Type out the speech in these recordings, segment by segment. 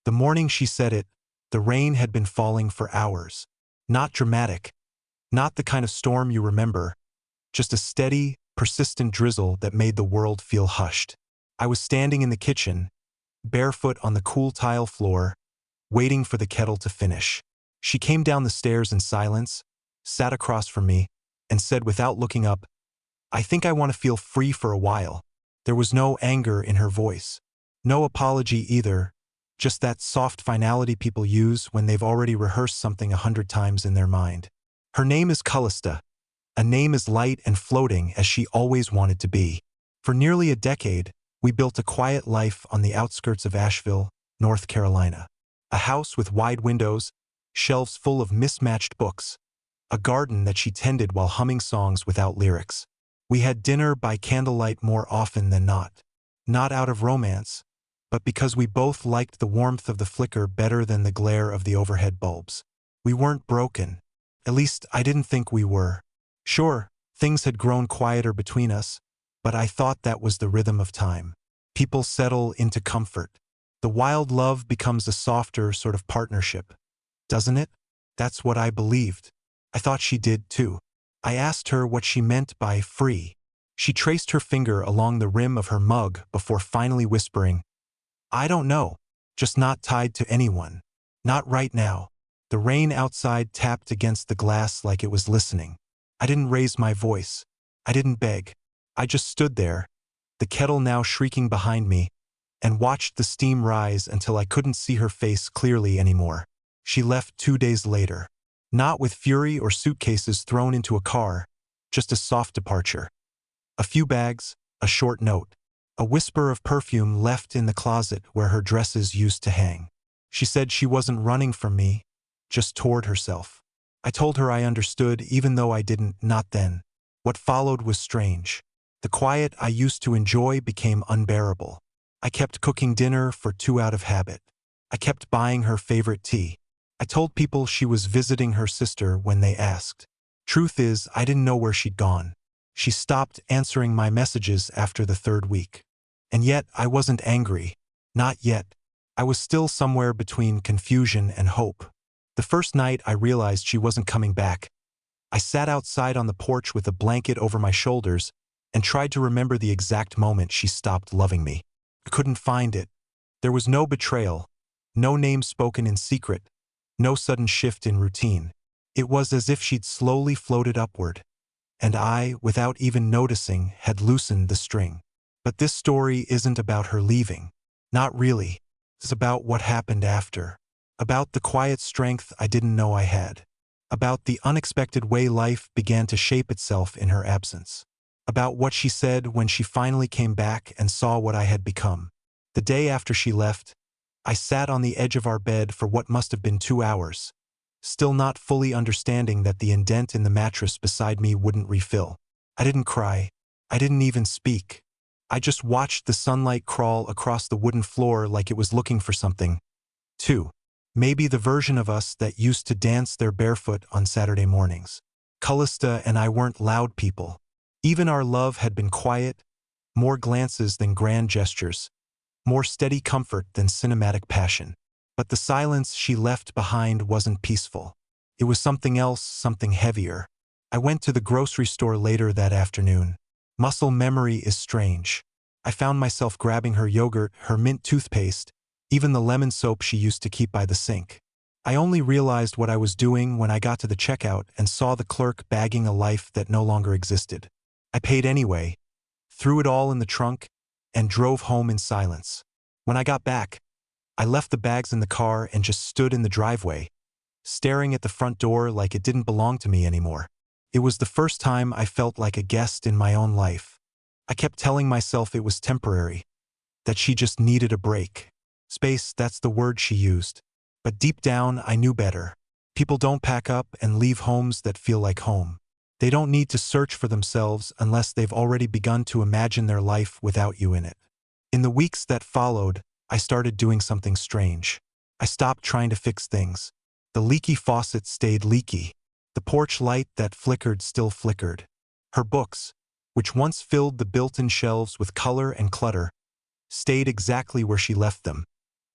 The morning she said it, the rain had been falling for hours. Not dramatic, not the kind of storm you remember, just a steady, persistent drizzle that made the world feel hushed. I was standing in the kitchen, barefoot on the cool tile floor, waiting for the kettle to finish. She came down the stairs in silence, sat across from me, and said without looking up, "I think I want to feel free for a while." There was no anger in her voice. No apology either, just that soft finality people use when they've already rehearsed something 100 times in their mind. Her name is Callista, a name as light and floating as she always wanted to be. For nearly a decade, we built a quiet life on the outskirts of Asheville, North Carolina. A house with wide windows, shelves full of mismatched books, a garden that she tended while humming songs without lyrics. We had dinner by candlelight more often than not. Not out of romance, but because we both liked the warmth of the flicker better than the glare of the overhead bulbs. We weren't broken. At least I didn't think we were. Sure, things had grown quieter between us, but I thought that was the rhythm of time. People settle into comfort. The wild love becomes a softer sort of partnership, doesn't it? That's what I believed. I thought she did too. I asked her what she meant by free. She traced her finger along the rim of her mug before finally whispering, "I don't know, just not tied to anyone. Not right now." The rain outside tapped against the glass like it was listening. I didn't raise my voice. I didn't beg. I just stood there, the kettle now shrieking behind me, and watched the steam rise until I couldn't see her face clearly anymore. She left 2 days later. Not with fury or suitcases thrown into a car, just a soft departure. A few bags, a short note, a whisper of perfume left in the closet where her dresses used to hang. She said she wasn't running from me, just toward herself. I told her I understood even though I didn't, not then. What followed was strange. The quiet I used to enjoy became unbearable. I kept cooking dinner for 2 out of habit. I kept buying her favorite tea. I told people she was visiting her sister when they asked. Truth is, I didn't know where she'd gone. She stopped answering my messages after the 3rd week. And yet, I wasn't angry. Not yet. I was still somewhere between confusion and hope. The first night I realized she wasn't coming back, I sat outside on the porch with a blanket over my shoulders and tried to remember the exact moment she stopped loving me. I couldn't find it. There was no betrayal, no name spoken in secret, no sudden shift in routine. It was as if she'd slowly floated upward, and I, without even noticing, had loosened the string. But this story isn't about her leaving. Not really. It's about what happened after. About the quiet strength I didn't know I had. About the unexpected way life began to shape itself in her absence. About what she said when she finally came back and saw what I had become. The day after she left, I sat on the edge of our bed for what must have been 2 hours, still not fully understanding that the indent in the mattress beside me wouldn't refill. I didn't cry. I didn't even speak. I just watched the sunlight crawl across the wooden floor like it was looking for something. 2. Maybe the version of us that used to dance there barefoot on Saturday mornings. Callista and I weren't loud people. Even our love had been quiet, more glances than grand gestures, more steady comfort than cinematic passion. But the silence she left behind wasn't peaceful. It was something else, something heavier. I went to the grocery store later that afternoon. Muscle memory is strange. I found myself grabbing her yogurt, her mint toothpaste, even the lemon soap she used to keep by the sink. I only realized what I was doing when I got to the checkout and saw the clerk bagging a life that no longer existed. I paid anyway, threw it all in the trunk, and drove home in silence. When I got back, I left the bags in the car and just stood in the driveway, staring at the front door like it didn't belong to me anymore. It was the first time I felt like a guest in my own life. I kept telling myself it was temporary, that she just needed a break. Space, that's the word she used. But deep down, I knew better. People don't pack up and leave homes that feel like home. They don't need to search for themselves unless they've already begun to imagine their life without you in it. In the weeks that followed, I started doing something strange. I stopped trying to fix things. The leaky faucet stayed leaky. The porch light that flickered still flickered. Her books, which once filled the built-in shelves with color and clutter, stayed exactly where she left them,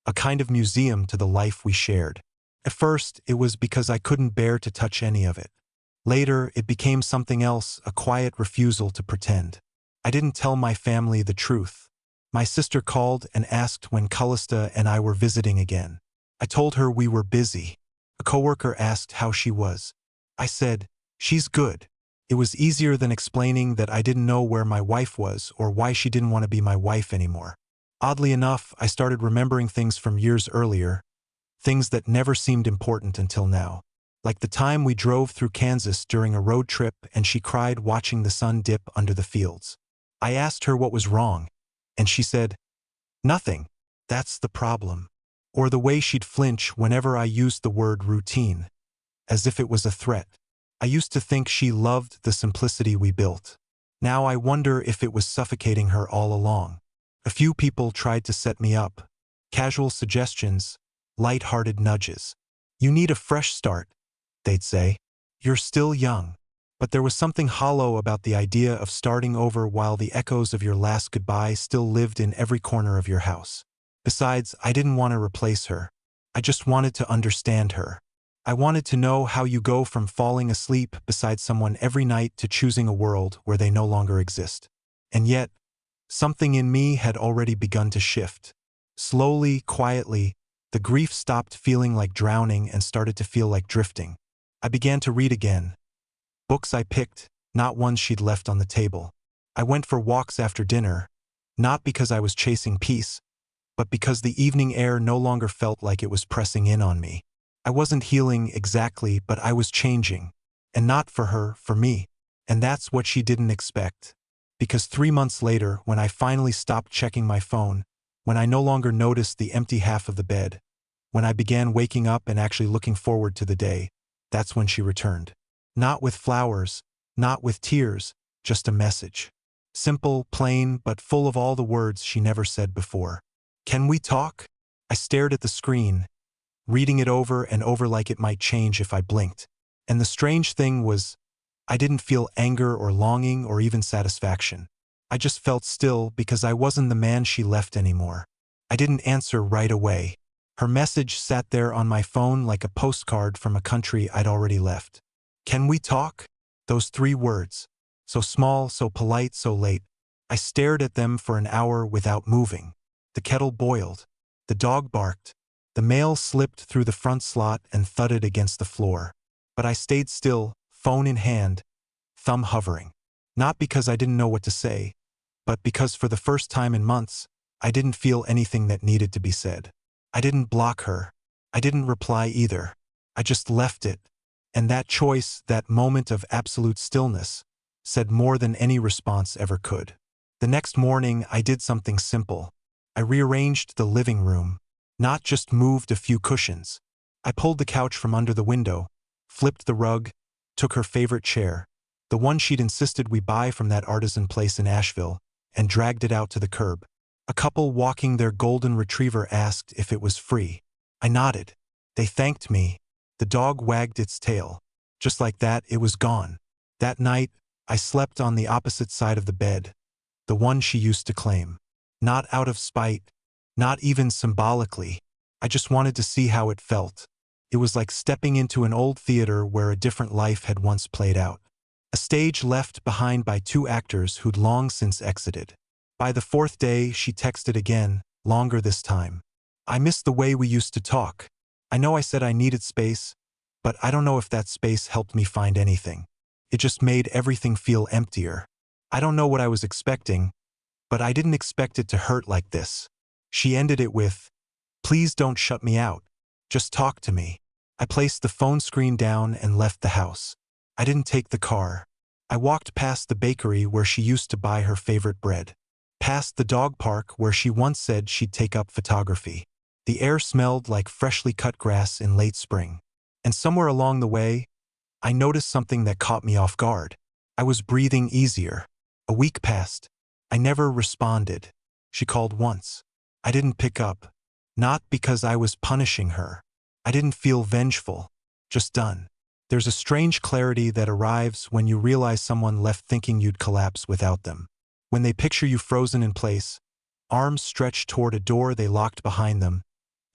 a kind of museum to the life we shared. At first, it was because I couldn't bear to touch any of it. Later, it became something else, a quiet refusal to pretend. I didn't tell my family the truth. My sister called and asked when Callista and I were visiting again. I told her we were busy. A coworker asked how she was. I said, "She's good." It was easier than explaining that I didn't know where my wife was or why she didn't want to be my wife anymore. Oddly enough, I started remembering things from years earlier, things that never seemed important until now. Like the time we drove through Kansas during a road trip and she cried watching the sun dip under the fields. I asked her what was wrong, and she said, "Nothing. That's the problem." Or the way she'd flinch whenever I used the word routine, as if it was a threat. I used to think she loved the simplicity we built. Now I wonder if it was suffocating her all along. A few people tried to set me up. Casual suggestions, light-hearted nudges. "You need a fresh start," they'd say. "You're still young." But there was something hollow about the idea of starting over while the echoes of your last goodbye still lived in every corner of your house. Besides, I didn't want to replace her. I just wanted to understand her. I wanted to know how you go from falling asleep beside someone every night to choosing a world where they no longer exist. And yet, something in me had already begun to shift. Slowly, quietly, the grief stopped feeling like drowning and started to feel like drifting. I began to read again. Books I picked, not ones she'd left on the table. I went for walks after dinner, not because I was chasing peace, but because the evening air no longer felt like it was pressing in on me. I wasn't healing exactly, but I was changing. And not for her, for me. And that's what she didn't expect. Because 3 months later, when I finally stopped checking my phone, when I no longer noticed the empty half of the bed, when I began waking up and actually looking forward to the day, that's when she returned. Not with flowers, not with tears, just a message. Simple, plain, but full of all the words she never said before. "Can we talk?" I stared at the screen, reading it over and over like it might change if I blinked. And the strange thing was, I didn't feel anger or longing or even satisfaction. I just felt still because I wasn't the man she left anymore. I didn't answer right away. Her message sat there on my phone like a postcard from a country I'd already left. "Can we talk?" Those 3 words. So small, so polite, so late. I stared at them for an hour without moving. The kettle boiled. The dog barked. The mail slipped through the front slot and thudded against the floor. But I stayed still, phone in hand, thumb hovering. Not because I didn't know what to say, but because for the first time in months, I didn't feel anything that needed to be said. I didn't block her. I didn't reply either. I just left it. And that choice, that moment of absolute stillness, said more than any response ever could. The next morning, I did something simple. I rearranged the living room, not just moved a few cushions. I pulled the couch from under the window, flipped the rug, took her favorite chair, the one she'd insisted we buy from that artisan place in Asheville, and dragged it out to the curb. A couple walking their golden retriever asked if it was free. I nodded. They thanked me. The dog wagged its tail. Just like that, it was gone. That night, I slept on the opposite side of the bed, the one she used to claim. Not out of spite, not even symbolically. I just wanted to see how it felt. It was like stepping into an old theater where a different life had once played out. A stage left behind by 2 actors who'd long since exited. By the 4th day, she texted again, longer this time. "I miss the way we used to talk. I know I said I needed space, but I don't know if that space helped me find anything. It just made everything feel emptier. I don't know what I was expecting, but I didn't expect it to hurt like this." She ended it with, "Please don't shut me out. Just talk to me." I placed the phone screen down and left the house. I didn't take the car. I walked past the bakery where she used to buy her favorite bread. Past the dog park where she once said she'd take up photography. The air smelled like freshly cut grass in late spring. And somewhere along the way, I noticed something that caught me off guard. I was breathing easier. A week passed. I never responded. She called once. I didn't pick up. Not because I was punishing her. I didn't feel vengeful. Just done. There's a strange clarity that arrives when you realize someone left thinking you'd collapse without them. When they picture you frozen in place, arms stretched toward a door they locked behind them,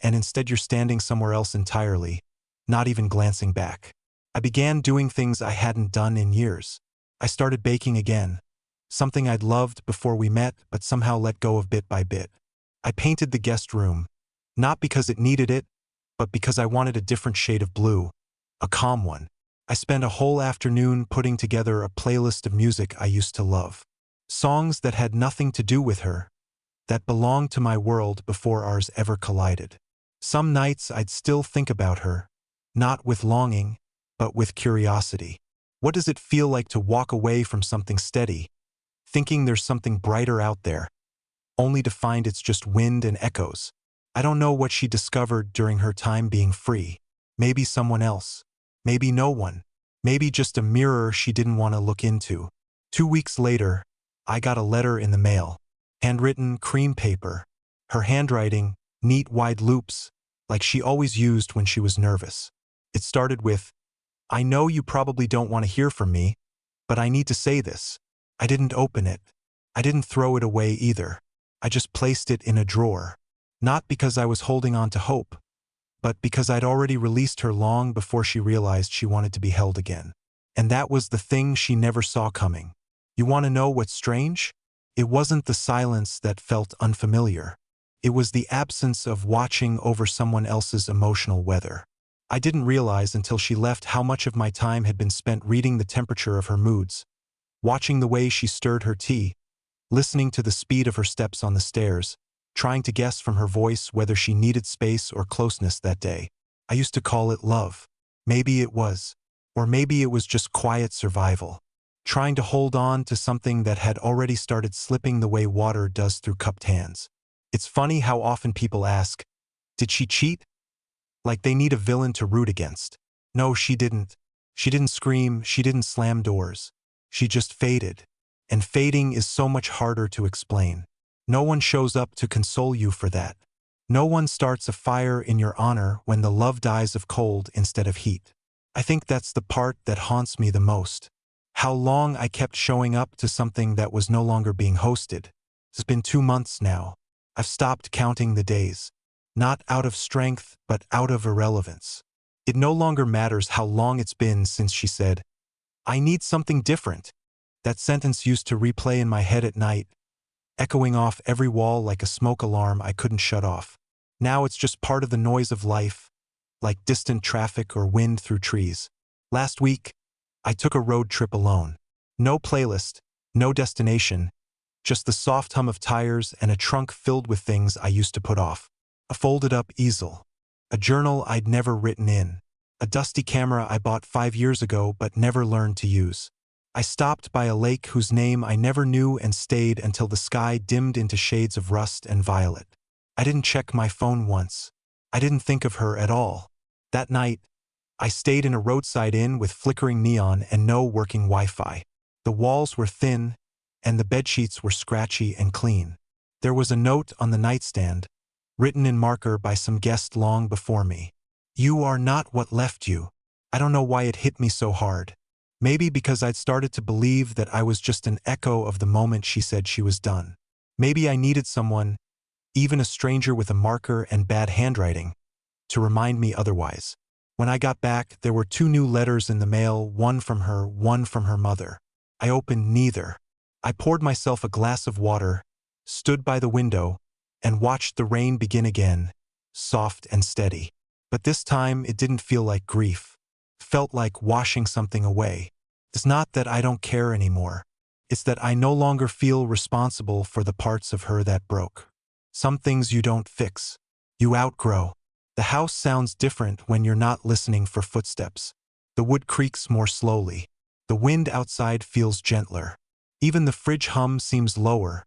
and instead you're standing somewhere else entirely, not even glancing back. I began doing things I hadn't done in years. I started baking again, something I'd loved before we met but somehow let go of bit by bit. I painted the guest room, not because it needed it, but because I wanted a different shade of blue, a calm one. I spent a whole afternoon putting together a playlist of music I used to love. Songs that had nothing to do with her, that belonged to my world before ours ever collided. Some nights I'd still think about her, not with longing, but with curiosity. What does it feel like to walk away from something steady, thinking there's something brighter out there, only to find it's just wind and echoes? I don't know what she discovered during her time being free. Maybe someone else. Maybe no one. Maybe just a mirror she didn't want to look into. 2 weeks later, I got a letter in the mail. Handwritten, cream paper. Her handwriting, neat wide loops, like she always used when she was nervous. It started with, "I know you probably don't want to hear from me, but I need to say this." I didn't open it. I didn't throw it away either. I just placed it in a drawer. Not because I was holding on to hope, but because I'd already released her long before she realized she wanted to be held again. And that was the thing she never saw coming. You want to know what's strange? It wasn't the silence that felt unfamiliar. It was the absence of watching over someone else's emotional weather. I didn't realize until she left how much of my time had been spent reading the temperature of her moods, watching the way she stirred her tea, listening to the speed of her steps on the stairs, trying to guess from her voice whether she needed space or closeness that day. I used to call it love. Maybe it was. Or maybe it was just quiet survival. Trying to hold on to something that had already started slipping the way water does through cupped hands. It's funny how often people ask, did she cheat? Like they need a villain to root against. No, she didn't. She didn't scream, she didn't slam doors. She just faded. And fading is so much harder to explain. No one shows up to console you for that. No one starts a fire in your honor when the love dies of cold instead of heat. I think that's the part that haunts me the most. How long I kept showing up to something that was no longer being hosted. It's been 2 months now. I've stopped counting the days. Not out of strength, but out of irrelevance. It no longer matters how long it's been since she said, "I need something different." That sentence used to replay in my head at night, echoing off every wall like a smoke alarm I couldn't shut off. Now it's just part of the noise of life, like distant traffic or wind through trees. Last week, I took a road trip alone. No playlist, no destination, just the soft hum of tires and a trunk filled with things I used to put off. A folded-up easel, a journal I'd never written in, a dusty camera I bought 5 years ago but never learned to use. I stopped by a lake whose name I never knew and stayed until the sky dimmed into shades of rust and violet. I didn't check my phone once. I didn't think of her at all. That night, I stayed in a roadside inn with flickering neon and no working Wi-Fi. The walls were thin, and the bedsheets were scratchy and clean. There was a note on the nightstand, written in marker by some guest long before me. "You are not what left you." I don't know why it hit me so hard. Maybe because I'd started to believe that I was just an echo of the moment she said she was done. Maybe I needed someone, even a stranger with a marker and bad handwriting, to remind me otherwise. When I got back, there were 2 new letters in the mail, one from her, one from her mother. I opened neither. I poured myself a glass of water, stood by the window, and watched the rain begin again, soft and steady. But this time it didn't feel like grief. It felt like washing something away. It's not that I don't care anymore. It's that I no longer feel responsible for the parts of her that broke. Some things you don't fix. You outgrow. The house sounds different when you're not listening for footsteps. The wood creaks more slowly. The wind outside feels gentler. Even the fridge hum seems lower,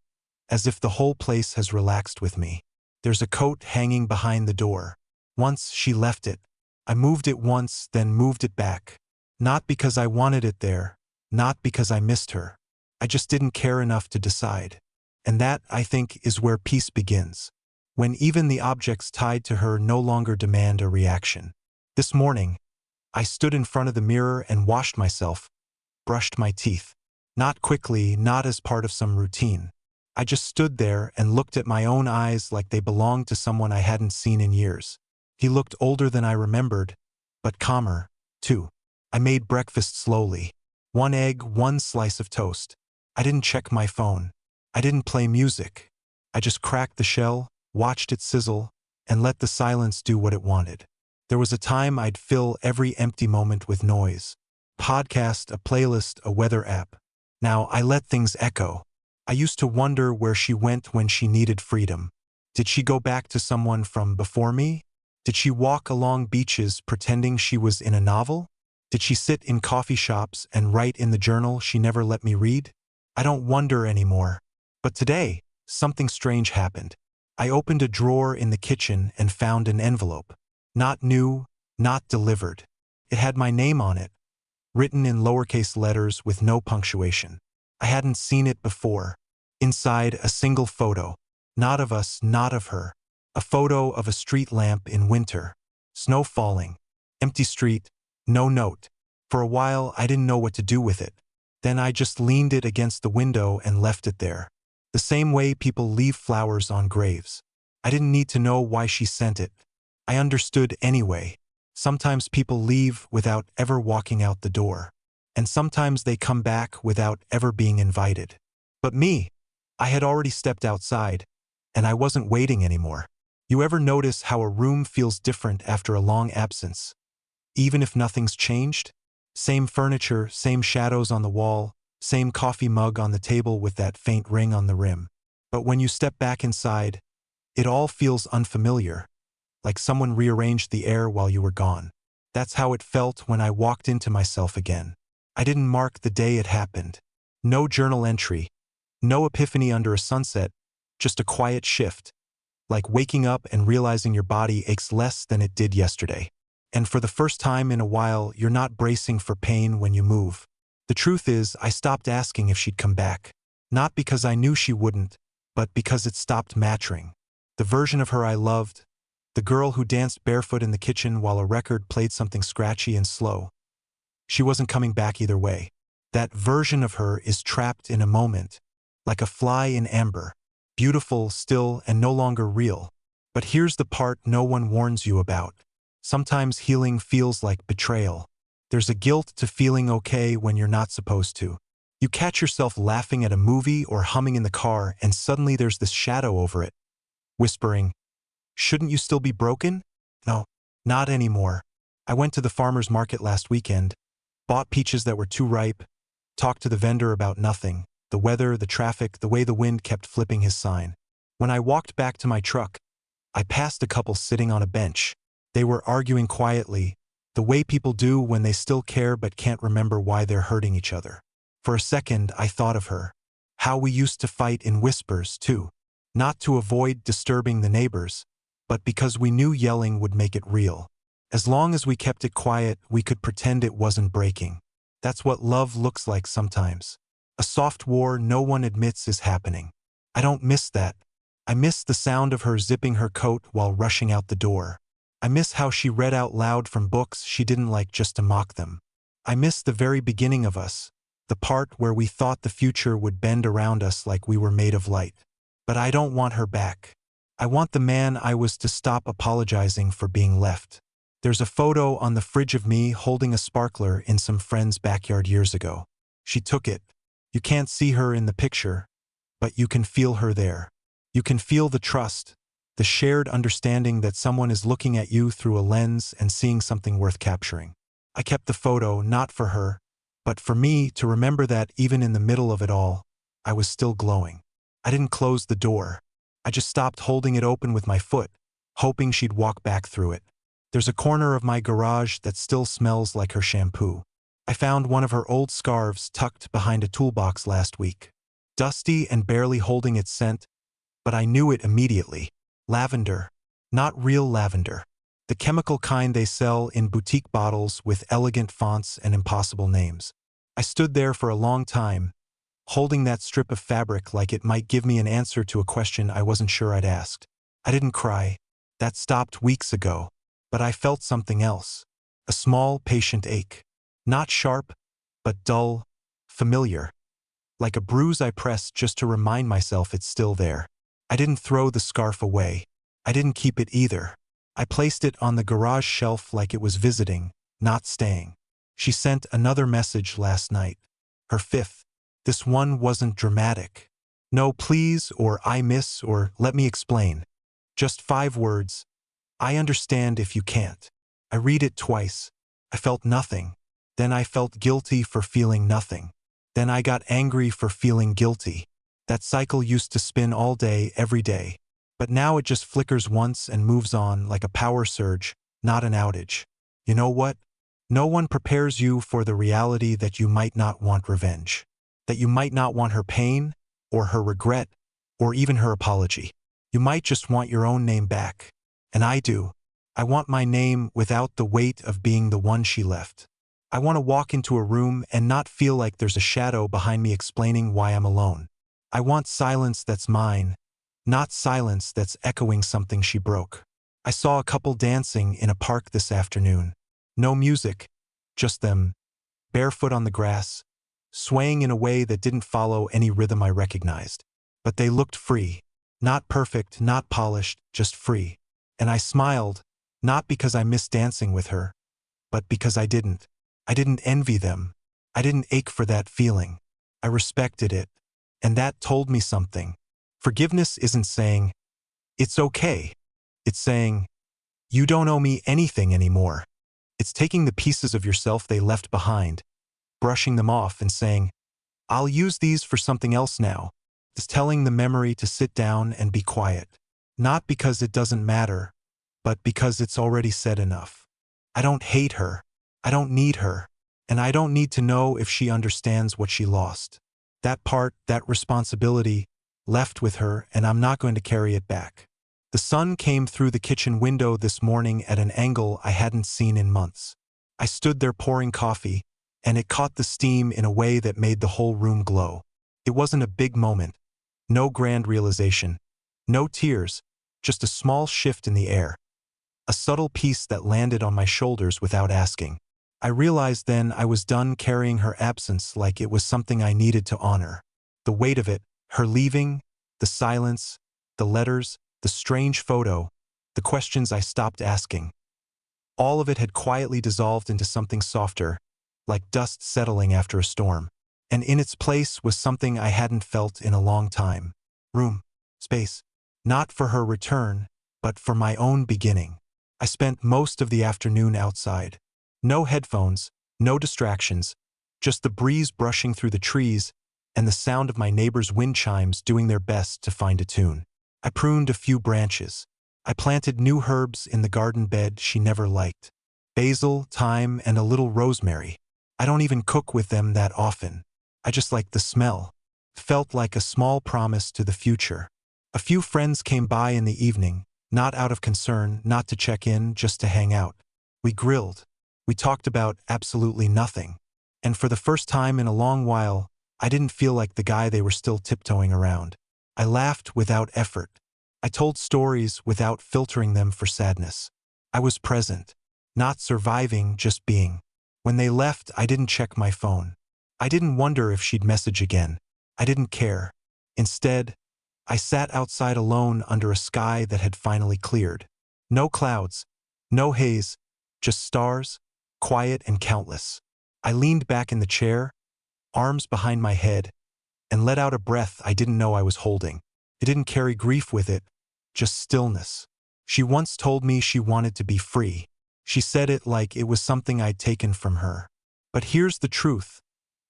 as if the whole place has relaxed with me. There's a coat hanging behind the door. Once she left it. I moved it once, then moved it back. Not because I wanted it there, not because I missed her. I just didn't care enough to decide. And that, I think, is where peace begins. When even the objects tied to her no longer demand a reaction. This morning, I stood in front of the mirror and washed myself, brushed my teeth. Not quickly, not as part of some routine. I just stood there and looked at my own eyes like they belonged to someone I hadn't seen in years. He looked older than I remembered, but calmer, too. I made breakfast slowly. 1 egg, 1 slice of toast. I didn't check my phone. I didn't play music. I just cracked the shell, watched it sizzle, and let the silence do what it wanted. There was a time I'd fill every empty moment with noise. Podcast, a playlist, a weather app. Now I let things echo. I used to wonder where she went when she needed freedom. Did she go back to someone from before me? Did she walk along beaches pretending she was in a novel? Did she sit in coffee shops and write in the journal she never let me read? I don't wonder anymore. But today, something strange happened. I opened a drawer in the kitchen and found an envelope. Not new, not delivered. It had my name on it, written in lowercase letters with no punctuation. I hadn't seen it before. Inside, a single photo. Not of us, not of her. A photo of a street lamp in winter. Snow falling. Empty street. No note. For a while, I didn't know what to do with it. Then I just leaned it against the window and left it there. The same way people leave flowers on graves. I didn't need to know why she sent it. I understood anyway. Sometimes people leave without ever walking out the door. And sometimes they come back without ever being invited. But me, I had already stepped outside, and I wasn't waiting anymore. You ever notice how a room feels different after a long absence? Even if nothing's changed? Same furniture, same shadows on the wall, same coffee mug on the table with that faint ring on the rim. But when you step back inside, it all feels unfamiliar, like someone rearranged the air while you were gone. That's how it felt when I walked into myself again. I didn't mark the day it happened. No journal entry. No epiphany under a sunset, just a quiet shift. Like waking up and realizing your body aches less than it did yesterday. And for the first time in a while, you're not bracing for pain when you move. The truth is, I stopped asking if she'd come back. Not because I knew she wouldn't, but because it stopped mattering. The version of her I loved, the girl who danced barefoot in the kitchen while a record played something scratchy and slow. She wasn't coming back either way. That version of her is trapped in a moment, like a fly in amber, beautiful, still, and no longer real. But here's the part no one warns you about. Sometimes healing feels like betrayal. There's a guilt to feeling okay when you're not supposed to. You catch yourself laughing at a movie or humming in the car, and suddenly there's this shadow over it, whispering, "Shouldn't you still be broken?" No, not anymore. I went to the farmer's market last weekend, bought peaches that were too ripe, talked to the vendor about nothing, the weather, the traffic, the way the wind kept flipping his sign. When I walked back to my truck, I passed a couple sitting on a bench. They were arguing quietly, the way people do when they still care but can't remember why they're hurting each other. For a second, I thought of her. How we used to fight in whispers, too. Not to avoid disturbing the neighbors, but because we knew yelling would make it real. As long as we kept it quiet, we could pretend it wasn't breaking. That's what love looks like sometimes. A soft war no one admits is happening. I don't miss that. I miss the sound of her zipping her coat while rushing out the door. I miss how she read out loud from books she didn't like just to mock them. I miss the very beginning of us, the part where we thought the future would bend around us like we were made of light. But I don't want her back. I want the man I was to stop apologizing for being left. There's a photo on the fridge of me holding a sparkler in some friend's backyard years ago. She took it. You can't see her in the picture, but you can feel her there. You can feel the trust, the shared understanding that someone is looking at you through a lens and seeing something worth capturing. I kept the photo not for her, but for me to remember that even in the middle of it all, I was still glowing. I didn't close the door. I just stopped holding it open with my foot, hoping she'd walk back through it. There's a corner of my garage that still smells like her shampoo. I found one of her old scarves tucked behind a toolbox last week. Dusty and barely holding its scent, but I knew it immediately. Lavender. Not real lavender. The chemical kind they sell in boutique bottles with elegant fonts and impossible names. I stood there for a long time, holding that strip of fabric like it might give me an answer to a question I wasn't sure I'd asked. I didn't cry. That stopped weeks ago. But I felt something else. A small, patient ache. Not sharp, but dull, familiar. Like a bruise I pressed just to remind myself it's still there. I didn't throw the scarf away. I didn't keep it either. I placed it on the garage shelf like it was visiting, not staying. She sent another message last night. Her fifth. This one wasn't dramatic. No please or I miss or let me explain. Just 5 words. I understand if you can't. I read it twice. I felt nothing. Then I felt guilty for feeling nothing. Then I got angry for feeling guilty. That cycle used to spin all day, every day. But now it just flickers once and moves on like a power surge, not an outage. You know what? No one prepares you for the reality that you might not want revenge. That you might not want her pain, or her regret, or even her apology. You might just want your own name back. And I do. I want my name without the weight of being the one she left. I want to walk into a room and not feel like there's a shadow behind me explaining why I'm alone. I want silence that's mine, not silence that's echoing something she broke. I saw a couple dancing in a park this afternoon. No music, just them, barefoot on the grass, swaying in a way that didn't follow any rhythm I recognized. But they looked free. Not perfect, not polished, just free. And I smiled, not because I missed dancing with her, but because I didn't. I didn't envy them. I didn't ache for that feeling. I respected it. And that told me something. Forgiveness isn't saying, it's okay. It's saying, you don't owe me anything anymore. It's taking the pieces of yourself they left behind, brushing them off and saying, I'll use these for something else now. It's telling the memory to sit down and be quiet. Not because it doesn't matter, but because it's already said enough. I don't hate her. I don't need her. And I don't need to know if she understands what she lost. That part, that responsibility, left with her, and I'm not going to carry it back. The sun came through the kitchen window this morning at an angle I hadn't seen in months. I stood there pouring coffee, and it caught the steam in a way that made the whole room glow. It wasn't a big moment. No grand realization. No tears. Just a small shift in the air. A subtle peace that landed on my shoulders without asking. I realized then I was done carrying her absence like it was something I needed to honor. The weight of it, her leaving, the silence, the letters, the strange photo, the questions I stopped asking. All of it had quietly dissolved into something softer, like dust settling after a storm. And in its place was something I hadn't felt in a long time. Room. Space. Not for her return, but for my own beginning. I spent most of the afternoon outside. No headphones, no distractions, just the breeze brushing through the trees and the sound of my neighbors' wind chimes doing their best to find a tune. I pruned a few branches. I planted new herbs in the garden bed she never liked. Basil, thyme, and a little rosemary. I don't even cook with them that often. I just liked the smell. Felt like a small promise to the future. A few friends came by in the evening, not out of concern, not to check in, just to hang out. We grilled. We talked about absolutely nothing. And for the first time in a long while, I didn't feel like the guy they were still tiptoeing around. I laughed without effort. I told stories without filtering them for sadness. I was present. Not surviving, just being. When they left, I didn't check my phone. I didn't wonder if she'd message again. I didn't care. Instead, I sat outside alone under a sky that had finally cleared. No clouds, no haze, just stars, quiet and countless. I leaned back in the chair, arms behind my head, and let out a breath I didn't know I was holding. It didn't carry grief with it, just stillness. She once told me she wanted to be free. She said it like it was something I'd taken from her. But here's the truth,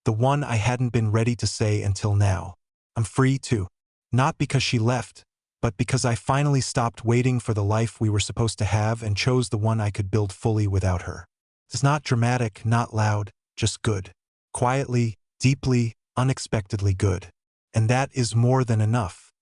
the one I hadn't been ready to say until now. I'm free too. Not because she left, but because I finally stopped waiting for the life we were supposed to have and chose the one I could build fully without her. It's not dramatic, not loud, just good. Quietly, deeply, unexpectedly good. And that is more than enough.